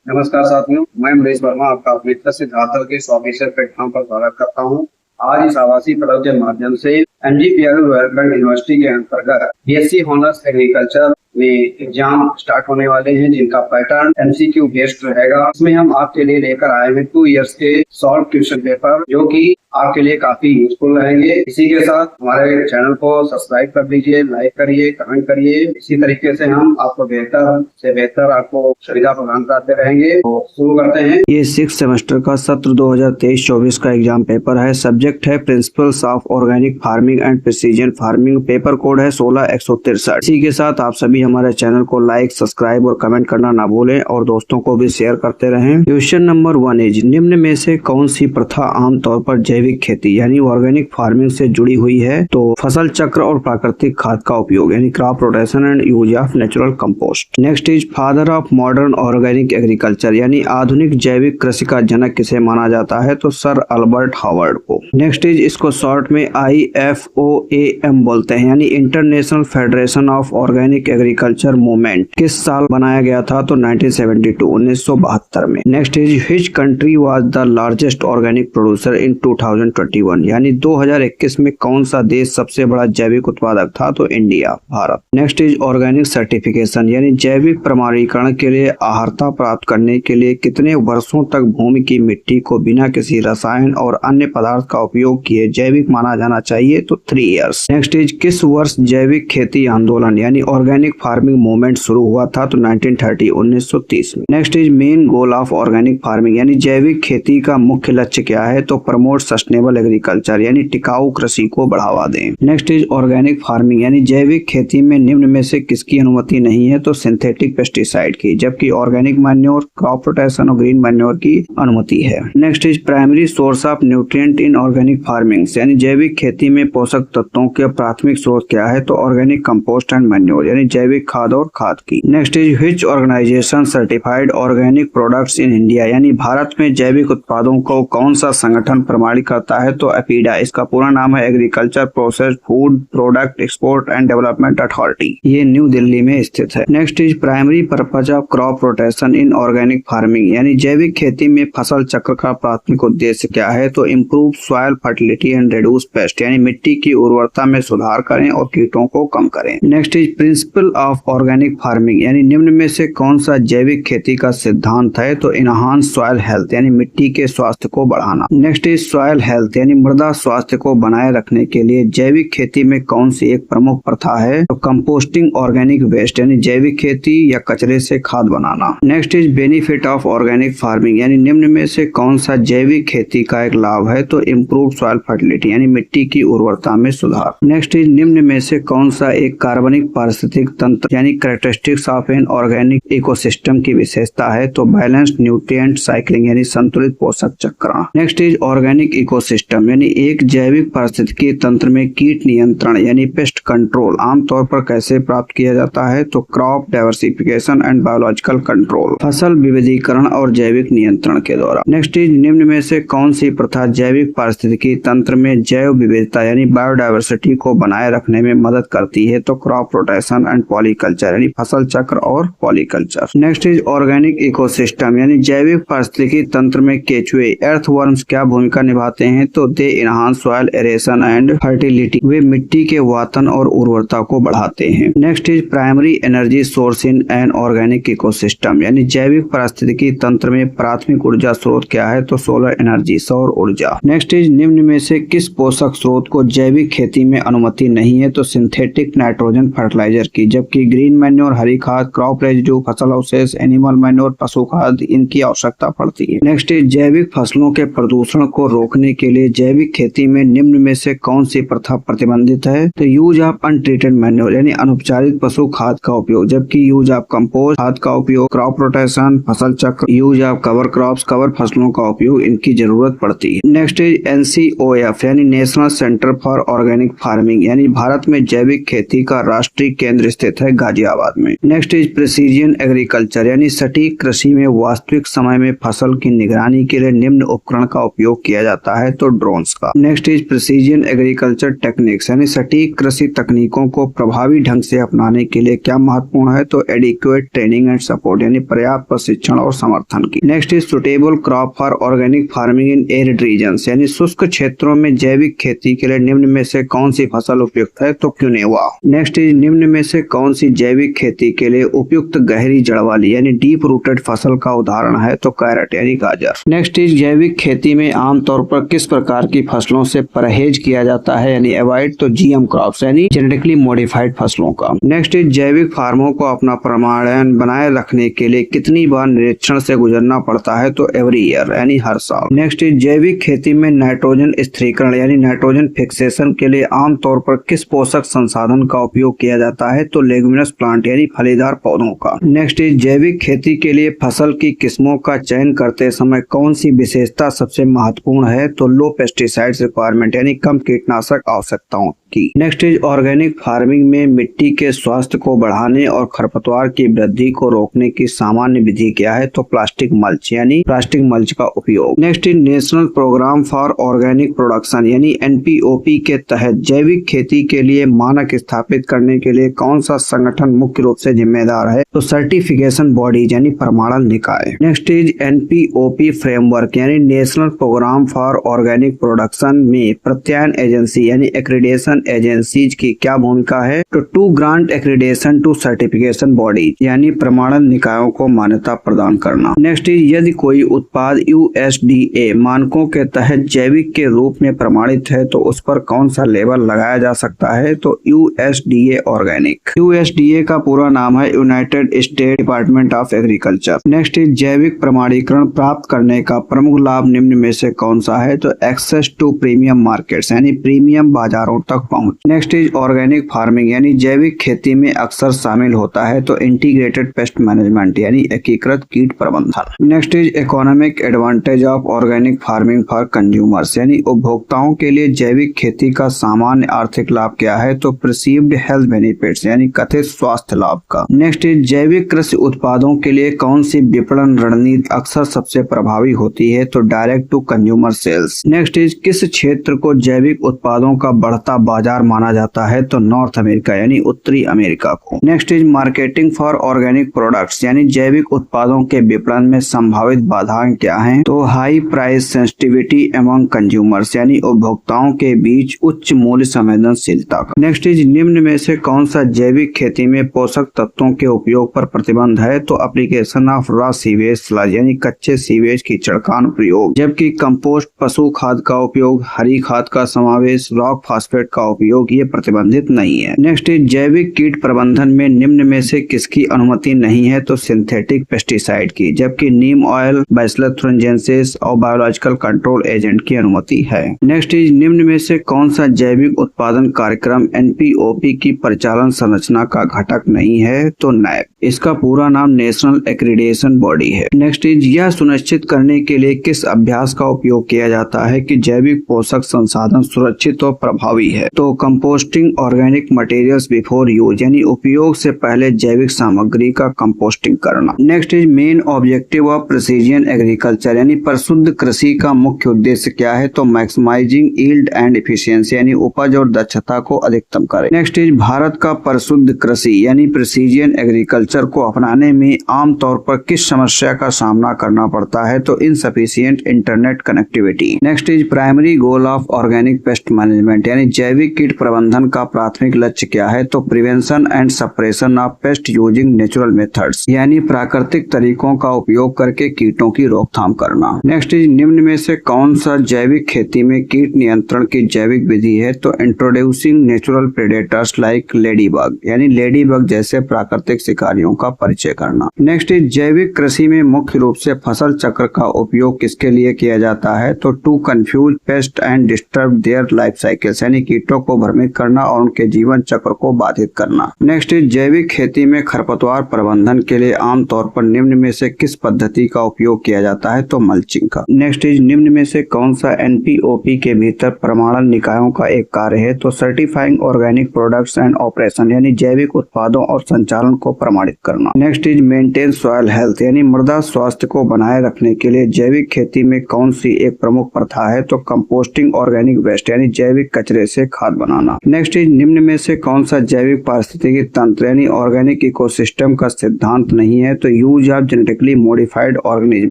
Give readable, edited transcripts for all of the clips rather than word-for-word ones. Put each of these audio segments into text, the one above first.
नमस्कार साथियों, मैं अमरीश वर्मा आपका मित्र सिद्धार्थ के ऑफिशियल प्लेटफॉर्म पर स्वागत करता हूं। आज इस आवासीय पड़ाव के माध्यम से एमजीपीआर डेवलपमेंट यूनिवर्सिटी के अंतर्गत बीएससी ऑनर्स एग्रीकल्चर में एग्जाम स्टार्ट होने वाले हैं, जिनका पैटर्न एमसीक्यू बेस्ड रहेगा। इसमें हम आपके लिए लेकर आए हैं 2 इयर्स के सॉल्व क्वेश्चन पेपर, जो कि आपके लिए काफी यूजफुल रहेंगे। इसी के साथ हमारे चैनल को सब्सक्राइब कर लीजिए, लाइक करिए, कमेंट करिए। इसी तरीके से हम आपको बेहतर से बेहतर आपको सुविधा प्रदान करते रहेंगे। तो शुरू करते हैं। ये 6 सेमेस्टर का सत्र 2023-24 का एग्जाम पेपर है। सब्जेक्ट है principles of organic farming and precision farming. Paper code है 16163। इसी के साथ आप सभी हमारे चैनल को लाइक, सब्सक्राइब और कमेंट करना ना भूलें और दोस्तों को भी शेयर करते रहें। क्वेश्चन नंबर 1 इज, निम्न में से कौन सी प्रथा आमतौर पर जैविक खेती यानी ऑर्गेनिक फार्मिंग से जुड़ी हुई है? तो फसल चक्र और प्राकृतिक खाद का उपयोग यानी crop rotation and use of natural compost. Next is, father of modern organic agriculture यानी आधुनिक जैविक कृषि का जनक किसे माना जाता है? तो सर अल्बर्ट हावर्ड को। नेक्स्ट इज, इसको शॉर्ट में IFOAM बोलते हैं यानी international federation of organic agriculture movement. किस साल बनाया गया था? तो 1972 में। Next is, which country was the largest organic producer in 2021 यानी 2021 में कौन सा देश सबसे बड़ा जैविक उत्पादक था? तो India, Bharat. Next is, organic certification यानी जैविक प्रमाणीकरण के लिए अर्हता प्राप्त करने के लिए कितने वर्षों तक भूमि की मिट्टी को बिना किसी रसायन और अन्य पदार्थ का उपयोग किए जैविक माना जाना चाहिए? तो 3 इयर्स। नेक्स्ट इज, किस वर्ष जैविक खेती आंदोलन यानी ऑर्गेनिक फार्मिंग मूवमेंट शुरू हुआ था? तो 1930 में। Next is, main goal of organic farming यानी जैविक खेती का मुख्य लक्ष्य क्या है? तो प्रमोट सस्टेनेबल एग्रीकल्चर यानी टिकाऊ कृषि को बढ़ावा दें। नेक्स्ट इज, ऑर्गेनिक फार्मिंग यानी जैविक खेती में निम्न में से किसकी अनुमति नहीं है? तो सिंथेटिक पेस्टिसाइड की, जबकि ऑर्गेनिक मैन्योर, क्रॉप रोटेशन और ग्रीन मैन्योर की अनुमति है। Next is, primary source of nutrient in organic farming यानी जैविक खेती में पोषक तत्वों के प्राथमिक स्रोत क्या है? तो ऑर्गेनिक कंपोस्ट एंड मैन्योर यानी जैविक खाद और खाद की। Next is, which organization certified organic products in India यानी भारत में जैविक उत्पादों को कौन सा संगठन प्रमाणित करता है? तो एपीडा, इसका पूरा नाम है agriculture processed food product export and development authority. ये न्यू दिल्ली में स्थित है। Next is, primary purpose of crop rotation in organic farming यानी जैविक खेती में फसल चक्र का प्राथमिक उद्देश्य क्या है? तो improve soil fertility and reduce paste यानी मिट्टी की उर्वरता में सुधार करें और कीटों को कम करें। Next is, principle of organic farming यानी निम्न में से कौन सा जैविक खेती का सिद्धांत है? तो इनहांस सॉइल हेल्थ यानी मिट्टी के स्वास्थ्य को बढ़ाना। नेक्स्ट इज, सॉइल हेल्थ यानी मृदा स्वास्थ्य को बनाए रखने के लिए जैविक खेती में कौन सी एक प्रमुख प्रथा है? तो कंपोस्टिंग ऑर्गेनिक वेस्ट यानी जैविक खेती या कचरे से खाद बनाना। Next is, benefit of organic farming यानी निम्न में से कौन सा जैविक खेती का एक लाभ है? तो इम्प्रूव सॉइल फर्टिलिटी यानी मिट्टी की उर्वरता में सुधार। नेक्स्ट इज, निम्न में से कौन सा एक कार्बनिक पारिस्थितिक तंत्र यानी characteristics of N organic ecosystem की विशेषता है? तो बैलेंस्ड न्यूट्रिएंट साइक्लिंग यानी संतुलित पोषक चक्र। नेक्स्ट इज, ऑर्गेनिक इकोसिस्टम यानी एक जैविक पारिस्थितिकी तंत्र में कीट नियंत्रण यानी पेस्ट कंट्रोल आमतौर पर कैसे प्राप्त किया जाता है? तो crop diversification and biological control, फसल विविधीकरण और जैविक नियंत्रण के द्वारा। नेक्स्ट इज, निम्न में से कौन सी प्रथा जैविक पारिस्थितिकी तंत्र में जैव विविधता यानी बायोडाइवर्सिटी को बनाए रखने में मदद करती है? तो क्रॉप रोटेशन एंड पॉलीकल्चर यानी फसल चक्र और polyculture. Next is, organic ecosystem यानी जैविक पारिस्थितिकी तंत्र में केचुए अर्थवर्म्स क्या भूमिका निभाते हैं? तो they enhance soil aeration and fertility, वे मिट्टी के वातन और उर्वरता को बढ़ाते हैं। Next is, primary energy source in an organic ecosystem यानी जैविक पारिस्थितिकी तंत्र में प्राथमिक ऊर्जा स्रोत क्या है? तो सोलर एनर्जी, सौर ऊर्जा। नेक्स्ट इज, निम्न में से किस पोषक स्रोत को जैविक खेती में अनुमति नहीं है? तो सिंथेटिक नाइट्रोजन फर्टिलाइजर की, जबकि ग्रीन मैन्योर, हरी खाद, क्रॉप रेजिड्यू, फसल अवशेष, एनिमल मैन्योर, पशु खाद इनकी आवश्यकता पड़ती है। नेक्स्ट इज, जैविक फसलों के प्रदूषण को रोकने के लिए जैविक खेती में निम्न में से कौन सी प्रथा प्रतिबंधित है? तो यूज ऑफ अनट्रीटेड मैन्योर यानी अनुपचारित पशु खाद का उपयोग, जबकि यूज ऑफ कंपोस्ट खाद का उपयोग, क्रॉप रोटेशन, फसल चक्र, use of cover crops, cover फसलों का उपयोग इनकी जरूरत पड़ती है। नेक्स्ट इज, NCOF यानी national centre for organic farming यानी भारत में जैविक खेती का राष्ट्रीय केंद्र स्थित स्थित है गाजियाबाद में। नेक्स्ट इज प्रिसीजन एग्रीकल्चर यानी सटीक कृषि में वास्तविक समय में फसल की निगरानी के लिए निम्न उपकरण का उपयोग किया जाता है तो ड्रोन्स का। Next is precision agriculture techniques यानी सटीक कृषि तकनीकों को प्रभावी ढंग से अपनाने के लिए क्या महत्वपूर्ण है तो एडिक्वेट ट्रेनिंग एंड सपोर्ट यानी पर्याप्त प्रशिक्षण और समर्थन की। Next is suitable crop for organic farming in arid regions यानी शुष्क क्षेत्रों में जैविक खेती के लिए निम्न में से कौन सी फसल उपयुक्त है तो क्विनोआ। नेक्स्ट इज निम्न में से कौन सी जैविक खेती के लिए उपयुक्त गहरी जड़ वाली यानी डीप रूटेड फसल का उदाहरण है तो कैरेट यानी गाजर। नेक्स्ट इज जैविक खेती में आमतौर पर किस प्रकार की फसलों से परहेज किया जाता है यानी अवॉइड तो जीएम क्रॉप्स यानी जेनेटिकली मॉडिफाइड फसलों का। नेक्स्ट इज जैविक फार्मों को अपना प्रमाणन बनाए रखने के लिए कितनी बार निरीक्षण से गुजरना पड़ता है तो एवरी ईयर यानी हर साल। नेक्स्ट इज जैविक खेती में नाइट्रोजन स्थिरीकरण यानी नाइट्रोजन फिक्सेशन के लिए आमतौर पर किस पोषक संसाधन का उपयोग किया जाता है तो लेगुमिनस प्लांट यानी फलीदार पौधों का। नेक्स्ट इज जैविक खेती के लिए फसल की किस्मों का चयन करते समय कौन सी विशेषता सबसे महत्वपूर्ण है तो लो पेस्टिसाइड्स रिक्वायरमेंट यानी कम कीटनाशक आवश्यकताओं की। नेक्स्ट इज ऑर्गेनिक फार्मिंग में मिट्टी के स्वास्थ्य को बढ़ाने और खरपतवार की वृद्धि को रोकने की सामान्य विधि क्या है तो प्लास्टिक मल्च यानी प्लास्टिक मल्च का उपयोग। Next is national program for organic production यानी एनपीओपी के तहत जैविक खेती के लिए मानक स्थापित करने के लिए कौन सा संगठन मुख्य रूप से जिम्मेदार है तो सर्टिफिकेशन बॉडी यानी प्रमाणन निकाय। नेक्स्ट इज एनपीओपी फ्रेमवर्क यानी national program for organic production में प्रत्यायन एजेंसी यानी एक्रीडेशन एजेंसीज की क्या भूमिका है तो to grant accreditation to certification body यानी प्रमाणन निकायों को मान्यता प्रदान करना। नेक्स्ट इज यदि कोई उत्पाद यूएसडीए मानकों के तहत जैविक के रूप में प्रमाणित है तो उस पर कौन सा लेबल लगाया जा सकता है तो यूएसडीए ऑर्गेनिक। यूएसडीए का पूरा नाम है United state department of agriculture. Next is जैविक प्रमाणीकरण प्राप्त करने का प्रमुख लाभ निम्न में से कौन सा है तो एक्सेस टू प्रीमियम मार्केट्स यानी प्रीमियम बाजारों तक पहुंच। नेक्स्ट इज ऑर्गेनिक फार्मिंग यानी जैविक खेती में अक्सर शामिल होता है तो इंटीग्रेटेड पेस्ट मैनेजमेंट यानी एकीकृत कीट प्रबंधन। Next is economic advantage of organic farming for consumers यानी उपभोक्ताओं के लिए जैविक खेती का सामान्य आर्थिक लाभ क्या है तो परसीव्ड हेल्थ बेनिफिट्स यानी कथित स्वास्थ्य लाभ का। नेक्स्ट इज जैविक कृषि उत्पादों के लिए कौन सी विपणन रणनीति अक्सर सबसे प्रभावी होती है तो direct to consumer sales. Next is किस क्षेत्र को जैविक उत्पादों का बढ़ता बाजार माना जाता है तो नॉर्थ अमेरिका यानी उत्तरी अमेरिका को। Next is marketing for organic products यानी जैविक उत्पादों के विपणन में संभावित बाधाएं क्या हैं तो high price sensitivity among consumers यानी उपभोक्ताओं के बीच उच्च मूल्य संवेदनशीलता। नेक्स्ट इज निम्न में से कौन सा जैविक खेती में पोषक तत्वों के उपयोग पर प्रतिबंध है तो application of raw sewage sludge यानी कच्चे सीवेज की छिड़काव प्रयोग, जबकि कंपोस्ट पशु खाद का उपयोग, हरी खाद का समावेश, रॉक फास्फेट का उपयोग ये प्रतिबंधित नहीं है। नेक्स्ट इज जैविक कीट प्रबंधन में निम्न में से किसकी अनुमति नहीं है तो सिंथेटिक पेस्टिसाइड की, जबकि नीम ऑयल, बैसिलस थ्रिंजेंसिस और बायोलॉजिकल कंट्रोल एजेंट की अनुमति है। नेक्स्ट इज निम्न में से कौन सा जैविक उत्पादन कार्यक्रम एनपीओपी की परिचालन संरचना का घटक नहीं है तो नैप। इसका पूरा नाम नेशनल एक्रीडेशन बॉडी है। नेक्स्ट इज यह सुनिश्चित करने के लिए किस अभ्यास का उपयोग किया जाता है कि जैविक पोषक संसाधन सुरक्षित और प्रभावी है तो composting organic materials before use यानी उपयोग से पहले जैविक सामग्री का कंपोस्टिंग करना। Next is main objective of precision agriculture यानी परिशुद्ध कृषि का मुख्य उद्देश्य क्या है तो मैक्सिमाइजिंग यील्ड एंड एफिशिएंसी यानी उपज और दक्षता को अधिकतम करें। नेक्स्ट इज भारत का परिशुद्ध कृषि यानी प्रिसीजन एग्रीकल्चर को अपनाने में आमतौर पर किस समस्या का सामना करना पड़ता है तो insufficient internet connectivity. Next is primary goal of organic pest management यानी जैविक कीट प्रबंधन का प्राथमिक लक्ष्य क्या है तो prevention and suppression of paste using natural methods यानी प्राकृतिक तरीकों का उपयोग करके कीटों की रोकथाम करना। नेक्स्ट इज निम्न में से कौन सा जैविक खेती में कीट नियंत्रण की जैविक विधि है तो introducing natural predators like ladybug यानी लेडीबग जैसे प्राकृतिक शिकारियों का परिचय करना। नेक्स्ट इज जैविक कृषि में मुख्य रूप से फसल चक्र का उपयोग किसके लिए किया जाता है तो to confuse pest and disturb their life cycles यानी कीटों को भ्रमित करना और उनके जीवन चक्र को बाधित करना। नेक्स्ट इज जैविक खेती में खरपतवार प्रबंधन के लिए आमतौर पर निम्न में से किस पद्धति का उपयोग किया जाता है तो मल्चिंग का। नेक्स्ट इज निम्न में से कौन सा एनपीओपी के भीतर प्रमाणन निकायों का एक कार्य है तो certifying organic products and operation यानी जैविक उत्पादों और संचालन को प्रमाणित करना। Next is maintain soil health यानी मृदा स्वास्थ्य को बनाए रखने के लिए जैविक खेती में कौन सी एक प्रमुख प्रथा है, तो कंपोस्टिंग ऑर्गेनिक वेस्ट यानी जैविक कचरे से खाद बनाना। नेक्स्ट इज निम्न में से कौन सा जैविक पारिस्थितिकी तंत्र यानी ऑर्गेनिक इकोसिस्टम का सिद्धांत नहीं है, तो use of genetically modified organism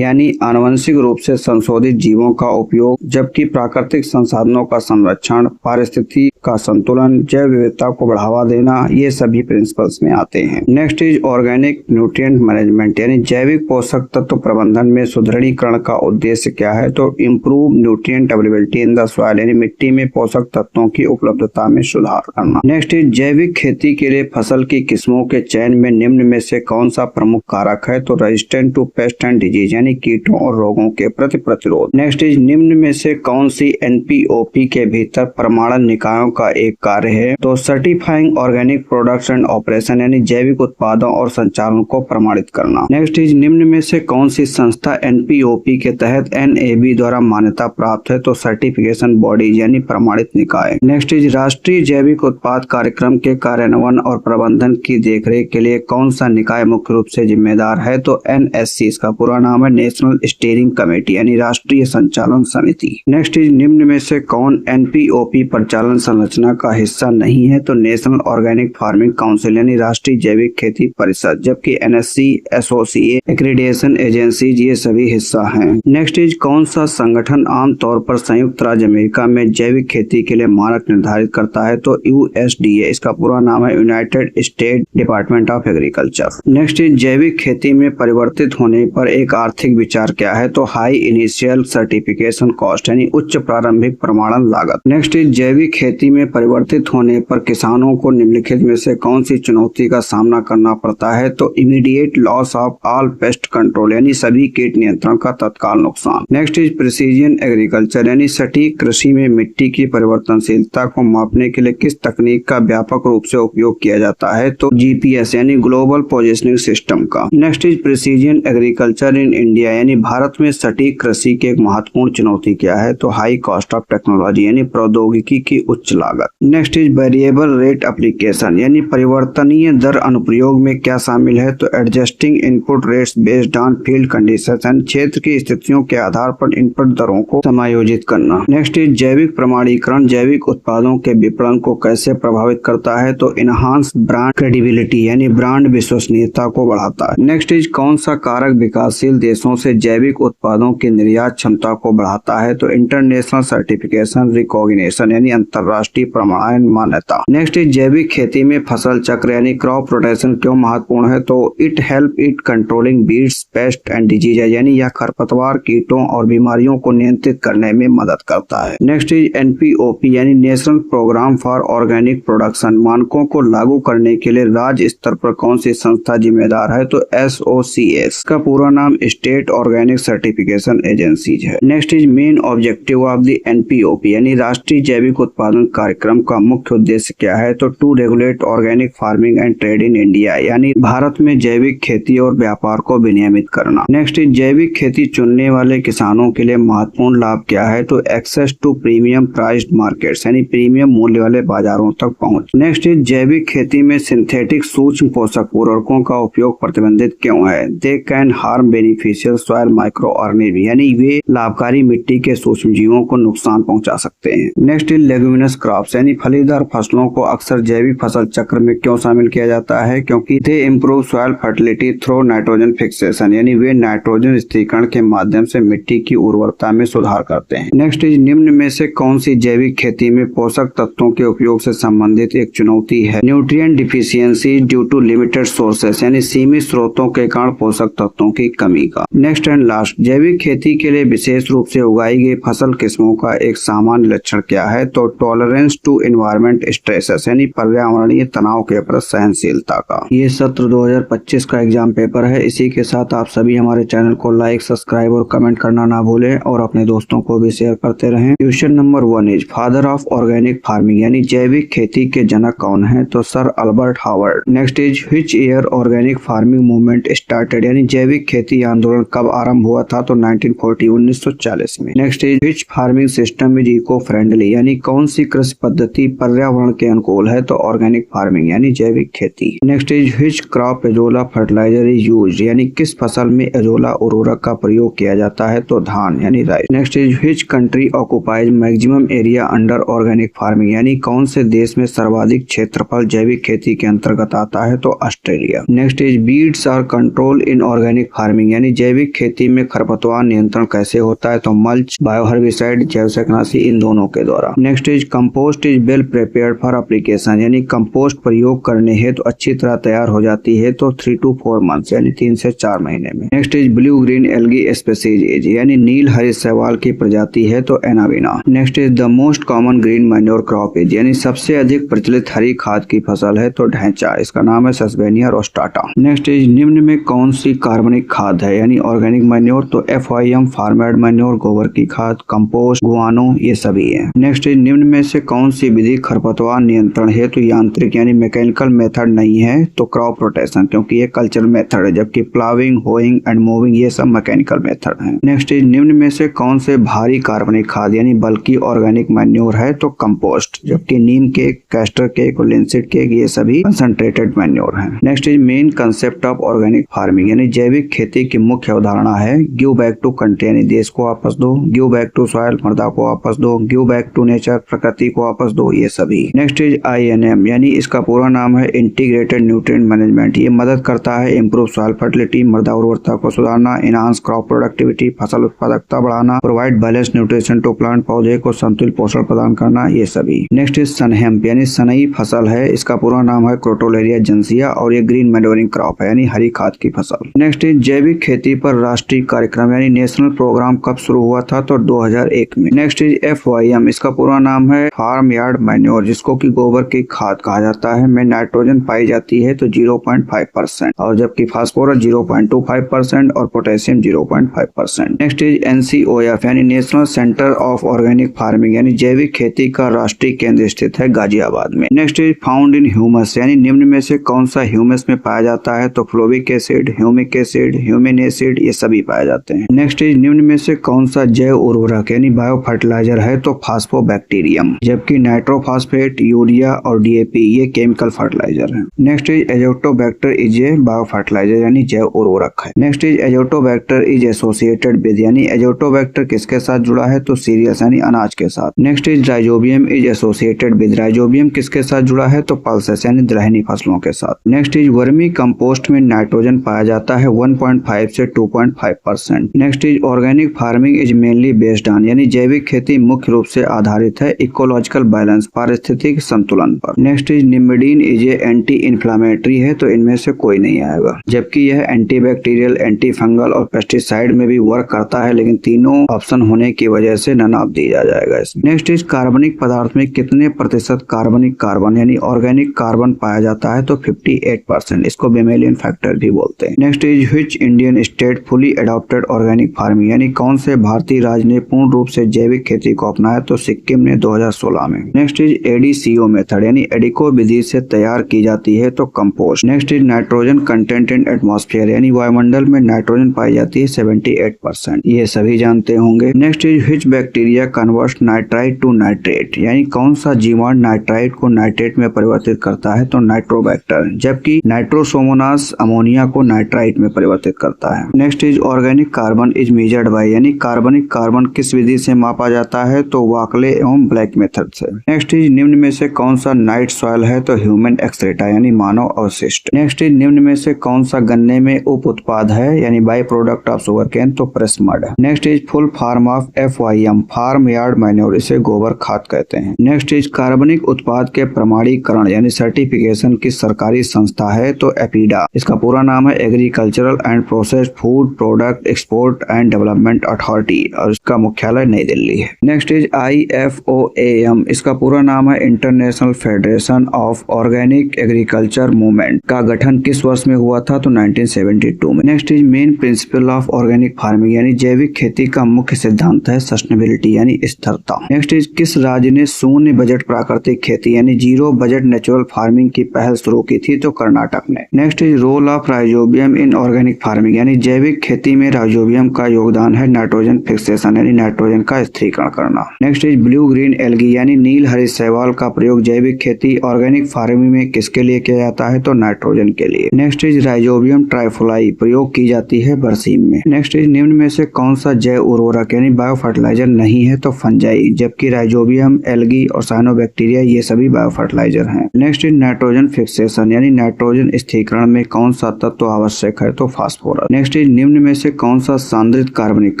यानी आनुवंशिक रूप से संशोधित जीवों का उपयोग, जबकि प्राकृतिक संसाधनों का संरक्षण, पारिस्थितिकी का संतुलन, जैव विविधता को बढ़ावा देना, ये सभी प्रिंसिपल्स में आते हैं। Next is organic nutrient management यानी जैविक पोषक तत्व प्रबंधन में सुदृढ़ीकरण का उद्देश्य क्या है, तो improve nutrient availability in the soil यानी मिट्टी में पोषक तत्वों की उपलब्धता में सुधार करना। नेक्स्ट इज जैविक खेती के लिए फसल की किस्मों के चयन में निम्न में से कौन सा प्रमुख कारक है, तो resistant to pest and disease यानी कीटों और रोगों के प्रति प्रतिरोध। नेक्स्ट इज निम्न में से कौन सी एनपीओपी के भीतर प्रमाणन निकायों का एक कार्य है, तो certifying organic products and operation यानी जैविक उत्पादों और संचालन को प्रमाणित करना। नेक्स्ट इज निम्न में से कौन सी संस्था एनपीओपी के तहत एनएबी द्वारा मान्यता प्राप्त है, तो सर्टिफिकेशन बॉडी यानी प्रमाणित निकाय। नेक्स्ट इज राष्ट्रीय जैविक उत्पाद कार्यक्रम के कार्यान्वयन और प्रबंधन की देखरेख के लिए कौन सा निकाय मुख्य रूप से जिम्मेदार है, तो एनएससी इसका पूरा नाम है, नेशनल स्टीयरिंग कमेटी यानी राष्ट्रीय संचालन समिति। नेक्स्ट इज निम्न में से कौन एनपीओपी परिचालन संरचना का हिस्सा नहीं है, तो नेशनल ऑर्गेनिक फार्मिंग काउंसिल यानी राष्ट्रीय जैविक खेती परिषद, जबकि एनएससी, एसोसिएट एक्रीडिटेशन एजेंसीज ये सभी हिस्सा हैं। नेक्स्ट इज कौन सा संगठन आमतौर पर संयुक्त राज्य अमेरिका में जैविक खेती के लिए मानक निर्धारित करता है, तो यूएसडीए इसका पूरा नाम है, United state department of agriculture. Next is जैविक खेती में परिवर्तित होने पर एक आर्थिक विचार क्या है, तो हाई इनिशियल सर्टिफिकेशन कॉस्ट यानी उच्च प्रारंभिक प्रमाणन लागत। नेक्स्ट इज जैविक खेती में परिवर्तित होने पर किसानों को निम्नलिखित में से कौन सी चुनौती का सामना करना पड़ता है, तो immediate loss of all pest control यानी सभी कीट नियंत्रण का तत्काल नुकसान। नेक्स्ट इज प्रिसीजन एग्रीकल्चर यानी सटीक कृषि में मिट्टी की परिवर्तनशीलता को मापने के लिए किस तकनीक का व्यापक रूप से उपयोग किया जाता है, तो जीपीएस यानी ग्लोबल पोजिशनिंग सिस्टम का। Next is precision agriculture in India यानी भारत में सटीक कृषि की एक महत्वपूर्ण चुनौती क्या है, तो हाई कॉस्ट ऑफ टेक्नोलॉजी यानी प्रौद्योगिकी की उच्च लागत। Next is variable rate application यानी परिवर्तनीय दर अनुप्रयोग में क्या शामिल है, तो adjusting input rates based on field conditions यानी क्षेत्र की स्थितियों के आधार पर इनपुट दरों को समायोजित करना। नेक्स्ट इज जैविक प्रमाणीकरण जैविक उत्पादों के विपणन को कैसे प्रभावित करता है, तो इनहांस ब्रांड क्रेडिबिलिटी यानी ब्रांड विश्वसनीयता को बढ़ाता है। नेक्स्ट इज कौन सा कारक विकासशील देशों से जैविक उत्पादों की निर्यात क्षमता को बढ़ाता है, तो इंटरनेशनल सर्टिफिकेशन रिकॉग्निशन यानी अंतरराष्ट्रीय प्रमाणन मान्यता। नेक्स्ट इज जैविक खेती में फसल चक्र यानी क्रॉप रोटेशन क्यों महत्वपूर्ण है, तो it help it controlling beads paste and disease यानी यह खरपतवार कीटों और बीमारियों को नियंत्रित करने में मदद करता है। नेक्स्ट इज एनपीओपी यानी national program for organic production मानकों को लागू करने के लिए राज्य स्तर पर कौन सी संस्था जिम्मेदार है, तो एसओसीएस का पूरा नाम स्टेट ऑर्गेनिक सर्टिफिकेशन एजेंसीज है। Next is main objective of the NPOP यानी राष्ट्रीय जैविक उत्पादन कार्यक्रम का मुख्य उद्देश्य क्या है, तो to regulate organic farming and trade in India यानी भारत में जैविक खेती और व्यापार को विनियमित करना। नेक्स्ट इज जैविक खेती चुनने वाले किसानों के लिए महत्वपूर्ण लाभ क्या है, तो access to premium priced markets यानी प्रीमियम मूल्य वाले बाजारों तक पहुंच। नेक्स्ट इज जैविक खेती में सिंथेटिक सूक्ष्म पोषक उर्वरकों का उपयोग प्रतिबंधित क्यों है, they can harm beneficial soil micro organism यानी वे लाभकारी मिट्टी के सूक्ष्म जीवों को नुकसान पहुंचा सकते हैं। नेक्स्ट इज लेगुमिनस क्रॉप्स यानी फलीदार फसलों को अक्सर जैविक फसल चक्र में क्यों शामिल किया जाता है, क्योंकि दे improve soil fertility through nitrogen fixation यानी वे नाइट्रोजन स्थिरीकरण के माध्यम से मिट्टी की उर्वरता में सुधार करते हैं। नेक्स्ट इज निम्न में से कौन सी जैविक खेती में पोषक तत्वों के उपयोग से संबंधित एक चुनौती है, nutrient deficiency due to limited sources यानी सीमित स्रोतों के कारण पोषक तत्वों की कमी का। नेक्स्ट एंड लास्ट जैविक खेती के लिए विशेष रूप से उगाई गई फसल किस्मों का एक सामान्य लक्षण क्या है, तो टॉलरेंस टू एनवायरमेंट स्ट्रेसेस यानी पर्यावरणीय तनाव के प्रति सहनशीलता का। ये सत्र 2025 का एग्जाम पेपर है। इसी के साथ आप सभी हमारे चैनल को लाइक, सब्सक्राइब और कमेंट करना ना भूलें और अपने दोस्तों को भी शेयर करते रहें। Question number 1 is father of organic farming यानी जैविक खेती के जनक कौन है, तो sir Albert Howard. Next is which year organic farming movement started यानी जैविक खेती आंदोलन कब आरंभ हुआ था, तो 1940 1940 में। Next is which farming system is eco friendly यानी कौन सी कृषि पद्धति पर्यावरण के अनुकूल है तो ऑर्गेनिक फार्मिंग यानी जैविक खेती। Next is which crop azolla fertilizer is used, यानी किस फसल में एजोला उर्वरक का प्रयोग किया जाता है तो धान यानी rice. Next is which country occupies maximum area under organic farming, यानी कौन से देश में सर्वाधिक क्षेत्रफल जैविक खेती के अंतर्गत आता है तो Australia. Next is weeds are control in organic farming, यानी जैविक खेती में खरपतवार नियंत्रण कैसे होता है तो मल्च, बायोहर्बिसाइड, जैवशाकनाशी इन दोनों के द्वारा। Next is compost is well prepared for application, यानी कंपोस्ट प्रयोग करने हेतु तो अच्छी तरह तैयार हो जाती है तो 3 to 4 months यानी 3 से 4 महीने में। Next is blue green algae species is, यानी नील हरित शैवाल की प्रजाति है तो एनाविना। Next is the most common green manure crop is, यानी सबसे अधिक प्रचलित हरी खाद की फसल है तो ढैंचा, इसका नाम है सस्पेनिया रोस्टाटा। नेक्स्ट इज निम्न में कौन सी कार्बनिक खाद है, यानी ऑर्गेनिक मैन्योर तो FYM फार्मएड मैन्योर, गोबर की खाद, कंपोस्ट, गुआनो ये सभी है। नेक्स्ट इज निम्न में से कौन सी विधि खरपतवार नियंत्रण है तो यांत्रिक यानी मैकेनिकल मेथड नहीं है तो क्रॉप रोटेशन, क्योंकि ये कल्चरल मेथड है, जबकि प्लाविंग, होइंग एंड मूविंग ये सब मैकेनिकल मेथड है। नेक्स्ट इज निम्न में से कौन से भारी कार्बनिक खाद यानी बल्कि ऑर्गेनिक मैन्योर है तो कंपोस्ट, जबकि नीम केक, कैस्टर केक और लिंसीड केक ये सभी कंसंट्रेटेड मैन्योर है। Next is main concept of organic farming, यानी जैविक खेती की मुख्य अवधारणा है गिव बैक टू कंट्री, यानी देश को वापस दो, गिव बैक टू सॉइल, मृदा को वापस दो, गिव बैक टू नेचर, प्रकृति को वापस दो ये सभी। नेक्स्ट इज INM, यानी इसका पूरा नाम है इंटीग्रेटेड न्यूट्रिएंट मैनेजमेंट, ये मदद करता है इम्प्रूव सॉइल फर्टिलिटी, मृदा उर्वरता को सुधारना, इनहांस क्रॉप प्रोडक्टिविटी, फसल उत्पादकता बढ़ाना, provide balance nutrition to plant, पौधे को संतुलित पोषण प्रदान करना ये सभी। नेक्स्ट इज सनहेम्प, यानी सनई फसल है, इसका पूरा नाम है क्रोटोलेरिया जेंसिया और ये ग्रीन मैन्योरिंग क्रॉप है यानी हरी खाद की फसल। नेक्स्ट इज जैविक खेती पर राष्ट्रीय कार्यक्रम यानी नेशनल प्रोग्राम कब शुरू हुआ था तो 2001 में। नेक्स्ट इज FYM, इसका पूरा नाम है फार्म यार्ड मैन्योर, जिसको कि गोबर की खाद कहा जाता है, में नाइट्रोजन पाई जाती है तो 0.5% और जबकि फास्फोरस 0.25% और पोटेशियम 0.5%। नेक्स्ट इज NCOF, यानी national centre of organic farming, यानी जैविक खेती का राष्ट्रीय केंद्र स्थित है गाजियाबाद में। Next is found in humus, यानी निम्न में से कौन सा ह्यूमस में पाया जाता है तो फ्लोविक एसिड, ह्यूमिक एसिड, ह्यूमिन एसिड ये सभी पाए जाते हैं। नेक्स्ट इज निम्न में से कौन सा जैव उर्वरक यानी बायो फर्टिलाइजर है तो फास्फोबैक्टीरियम, जबकि नाइट्रोफॉस्फेट, यूरिया और DAP ये केमिकल फर्टिलाइजर है। Next is azotobacter is a bio fertilizer यानी जैव उर्वरक है। Next is azotobacter is associated with, यानी एजोटोबैक्टर किसके साथ जुड़ा है तो सीरियल्स यानी अनाज के साथ। Next is rhizobium is associated with, rhizobium किसके साथ जुड़ा है तो पल्सेस यानी दलहनी फसलों के साथ। नेक्स्ट इज वर्मी कंपोस्ट में नाइट्रोजन पाया जाता है 1.5 से 2.5%। Next is organic farming is mainly based on, यानी जैविक खेती मुख्य रूप से आधारित है इकोलॉजिकल बैलेंस पारिस्थितिक संतुलन पर। नेक्स्ट इज निमेडीन इज ए एंटी इन्फ्लामेटरी है तो इनमें से कोई नहीं आएगा, जबकि यह एंटीबैक्टीरियल, एंटी फंगल और पेस्टिसाइड में भी वर्क करता है, लेकिन तीनों ऑप्शन होने की वजह से नन ऑफ दी जाएगा इसमें। नेक्स्ट इज कार्बनिक पदार्थ में कितने प्रतिशत कार्बनिक कार्बन यानी ऑर्गेनिक कार्बन पाया जाता है तो 58%, इसको बेमेलियन फैक्टर भी बोलते हैं। Next is which Indian state fully adopted organic farming, यानी कौन से भारतीय राज्य ने पूर्ण रूप से जैविक खेती को अपनाया तो सिक्किम ने 2016 में। नेक्स्ट इज ADCO मेथड, यानी एडिको विधि से तैयार की जाती है तो compost. Next is nitrogen content in atmosphere, यानी वायुमंडल में नाइट्रोजन पाई जाती है 78%, ये सभी जानते होंगे। Next is which bacteria converts nitrite to nitrate, यानी कौन सा जीवाणु नाइट्राइट को नाइट्रेट में परिवर्तित करता है तो नाइट्रोबैक्टर, जबकि नाइट्रोसोमोनास अमोनिया को नाइट्राइट में परिवर्तित करता है। Next is organic carbon is measured by, यानी कार्बनिक कार्बन किस विधि से मापा जाता है तो वाकले एवं ब्लैक मेथड से। नेक्स्ट इज निम्न में से कौन सा नाइट सॉइल है तो ह्यूमन एक्सक्रीटा यानी मानव अवशिष्ट। नेक्स्ट इज निम्न में से कौन सा गन्ने में उप उत्पाद है यानी by product of sugar cane तो press mud. Next is full form of FYM farm yard manure, इसे गोबर खाद कहते हैं। नेक्स्ट इज कार्बनिक उत्पाद के प्रमाणीकरण यानी सर्टिफिकेशन की सरकारी संस्था है तो एपीडा, इसका पूरा नाम है agricultural and processed food product export and development authority और इसका मुख्यालय नई दिल्ली है। नेक्स्ट इज IFOAM, इसका पूरा नाम है international federation of organic agriculture movement, का गठन किस वर्ष में हुआ था तो 1972 में। Next is main principle of organic farming, यानी जैविक खेती का मुख्य सिद्धांत है सस्टेनेबिलिटी यानी स्थिरता। नेक्स्ट इज किस राज्य ने शून्य बजट प्राकृतिक खेती यानी जीरो बजट नेचुरल फार्मिंग की पहल शुरू की थी तो कर्नाटक ने। Next is role of rhizobium in organic farming, यानी जैविक खेती में राइजोबियम का योगदान है नाइट्रोजन फिक्सेशन यानी नाइट्रोजन का स्थिरीकरण करना। Next is blue green algae सी यानी नील हरित शैवाल का प्रयोग जैविक खेती ऑर्गेनिक फार्मिंग में किसके लिए किया जाता है? तो नाइट्रोजन के लिए। नेक्स्ट इज राइजोबियम ट्राइफोलाई प्रयोग की जाती है बरसीम में। नेक्स्ट इज निम्न में से कौन सा जैव उर्वरक यानी बायो फर्टिलाइजर नहीं है? तो फंजाई, जबकि राइजोबियम, एल्गी और साइनोबैक्टीरिया ये सभी बायो फर्टिलाइजर हैं। नेक्स्ट इज नाइट्रोजन फिक्सेशन यानी नाइट्रोजन स्थिरीकरण में कौन सा तत्व आवश्यक है? तो फास्फोरस। नेक्स्ट इज निम्न में से कौन सा सांद्रित कार्बनिक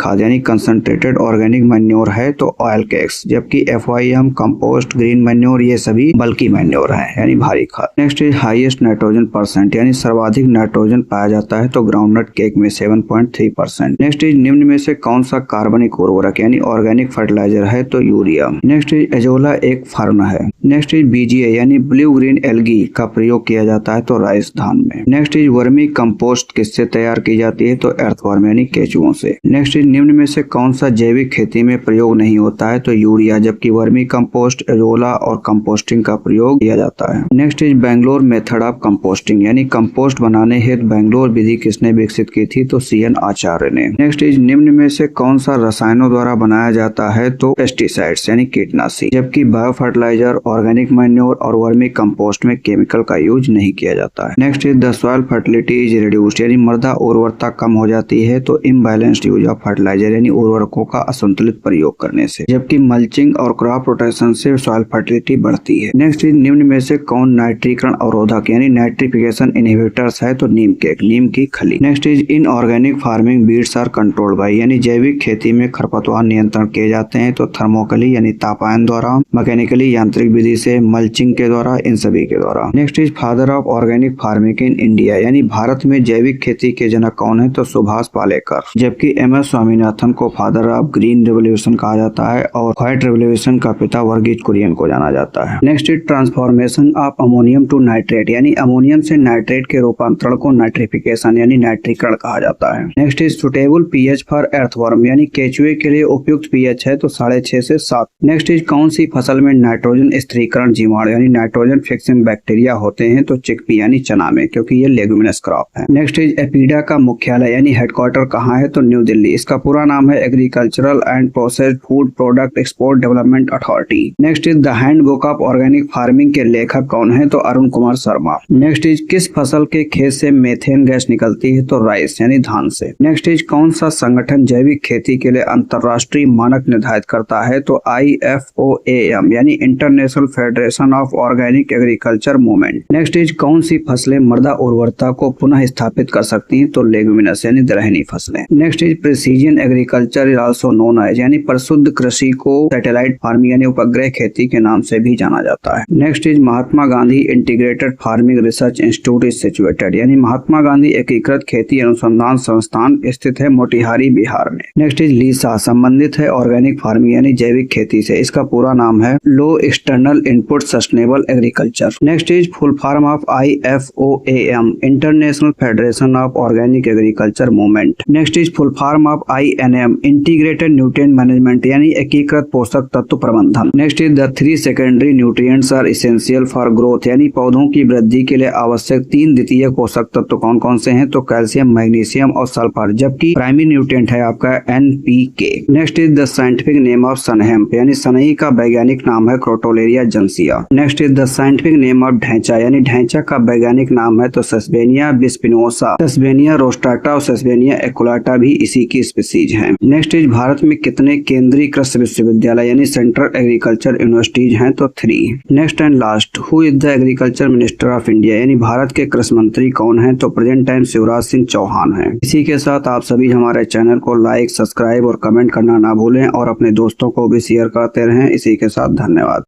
खाद यानी कंसंट्रेटेड ऑर्गेनिक मैन्योर है? तो ऑयल केक्स, जबकि FYM, कंपोस्ट, ग्रीन मैन्योर ये सभी बल्की मैन्योर है यानी भारी खाद। Next is highest nitrogen percent यानी सर्वाधिक नाइट्रोजन पाया जाता है तो ग्राउंडनट केक में 7.3%। नेक्स्ट इज निम्न में से कौन सा कार्बनिक उर्वरक यानी ऑर्गेनिक फर्टिलाइजर है? तो यूरिया। नेक्स्ट इज एजोला एक फर्न है। नेक्स्ट इज BGA यानी ब्लू ग्रीन एल्गी का प्रयोग किया जाता है तो राइस धान में। नेक्स्ट इज वर्मी कंपोस्ट किससे तैयार की जाती है? तो अर्थवर्म यानी केचुओं से। नेक्स्ट इज निम्न में से कौन सा जैविक खेती में प्रयोग नहीं होता है? तो यूरिया, जबकि वर्मी कंपोस्ट, एजोला और कंपोस्टिंग का प्रयोग किया जाता है। Next is Bangalore method of composting यानी कंपोस्ट बनाने हेतु बैंगलोर विधि किसने विकसित की थी? तो CN आचार्य ने। नेक्स्ट इज निम्न में से कौन सा रसायनों द्वारा बनाया जाता है? तो पेस्टिसाइड्स यानी कीटनाशी, जबकि बायो फर्टिलाइजर, ऑर्गेनिक मैन्योर और वर्मी कंपोस्ट में केमिकल का यूज नहीं किया जाता है। Next is the soil fertility is reduced यानी मृदा उर्वरता कम हो जाती है तो इम्बैलेंस्ड यूज ऑफ फर्टिलाइजर यानी उर्वरकों का असंतुलित प्रयोग करने से, जबकि मल्चिंग और क्रॉप रोटेशन से सॉइल फर्टिलिटी बढ़ती है। नेक्स्ट इज निम्न में से कौन नाइट्रीकरण अवरोधक यानी नाइट्रिफिकेशन इनहिबिटर्स है? तो नीम केक, नीम की खली। Next is in organic farming weeds are controlled by यानी जैविक खेती में खरपतवार नियंत्रण किए जाते हैं तो थर्मोकली यानी तापायन द्वारा, मैकेनिकली यांत्रिक विधि से, मल्चिंग के द्वारा, इन सभी के द्वारा। Next is father of organic farming in India यानी भारत में जैविक खेती के जनक कौन है? तो सुभाष पालेकर, जबकि MS स्वामीनाथन को फादर ऑफ ग्रीन रेवोल्यूशन कहा जाता है और व्हाइट रेवोल्यूशन का पिता वर्गीज कुरियन को जाना जाता है। Next is transformation of ammonium to nitrate यानी अमोनियम से नाइट्रेट के रूपांतरण को नाइट्रिफिकेशन यानी नाइट्रीकरण कहा जाता है। Next is suitable pH for earthworm यानी केचुए के लिए उपयुक्त pH है तो 6.5 से 7। नेक्स्ट इज कौन सी फसल में नाइट्रोजन स्थिरीकरण जीवाणु यानी नाइट्रोजन फिक्सिंग बैक्टीरिया होते हैं? तो चिकपी यानी चना में, क्योंकि ये लेगुमिनस क्रॉप है। नेक्स्ट इज एपीडा का मुख्यालय यानी हेडक्वार्टर कहाँ है? तो न्यू दिल्ली। इसका पूरा नाम है agricultural and processed food product export development authority. Next is the handbook of organic farming के लेखक कौन है? तो अरुण कुमार शर्मा। नेक्स्ट इज किस फसल के खेत से मेथेन गैस निकलती है? तो राइस यानी धान से। नेक्स्ट इज कौन सा संगठन जैविक खेती के लिए अंतरराष्ट्रीय मानक निर्धारित करता है? तो IFOAM यानी international federation of organic agriculture movement. Next is कौन सी फसलें मृदा उर्वरता को पुनः स्थापित कर सकती हैं? तो लेगुमिनस यानी दलहनी फसलें। Next is precision agriculture is also known as यानी परिशुद्ध कृषि को सैटेलाइट फार्मिंग यानी उपग्रह खेती के नाम से भी जाना जाता है। Next is Mahatma Gandhi integrated farming research institute is situated यानी महात्मा गांधी एकीकृत खेती अनुसंधान संस्थान स्थित है मोतिहारी, बिहार में। नेक्स्ट इज लीसा संबंधित है ऑर्गेनिक फार्मिंग यानी जैविक खेती से। इसका पूरा नाम है low external input sustainable agriculture. Next is full form of IFOAM international federation of organic agriculture movement. Next is full form of INM integrated nutrient management यानी एकीकृत पोषक तत्व प्रबंधन। Next is the 3 secondary nutrients are essential for growth यानी पौधों की वृद्धि के लिए आवश्यक 3 द्वितीय पोषक तत्व कौन कौन से हैं? तो कैल्शियम, मैग्नीशियम और सल्फर, जबकि प्राइमरी न्यूट्रिएंट है आपका NPK। Next is the scientific name of sunhemp यानी सनई का वैज्ञानिक नाम है crotalaria juncea. Next is the scientific name of ढैंचा यानी ढैंचा का वैज्ञानिक नाम है तो सेस्बेनिया बिस्पिनोसा, सेस्बेनिया रोस्टाटा और सेस्बेनिया एकुलाटा भी इसी की स्पीसीज हैं। नेक्स्ट इज भारत में कितने केंद्रीय कृषि विश्वविद्यालय यानी सेंट्रल एग्रीकल्चर यूनिवर्सिटीज हैं? तो 3। Next and last, who is the agriculture minister of India यानी भारत के कृषि मंत्री कौन है? तो प्रेजेंट टाइम शिवराज सिंह चौहान है। इसी के साथ आप सभी हमारे चैनल को लाइक, सब्सक्राइब और कमेंट करना ना भूलें और अपने दोस्तों को भी शेयर करते रहें। इसी के साथ धन्यवाद।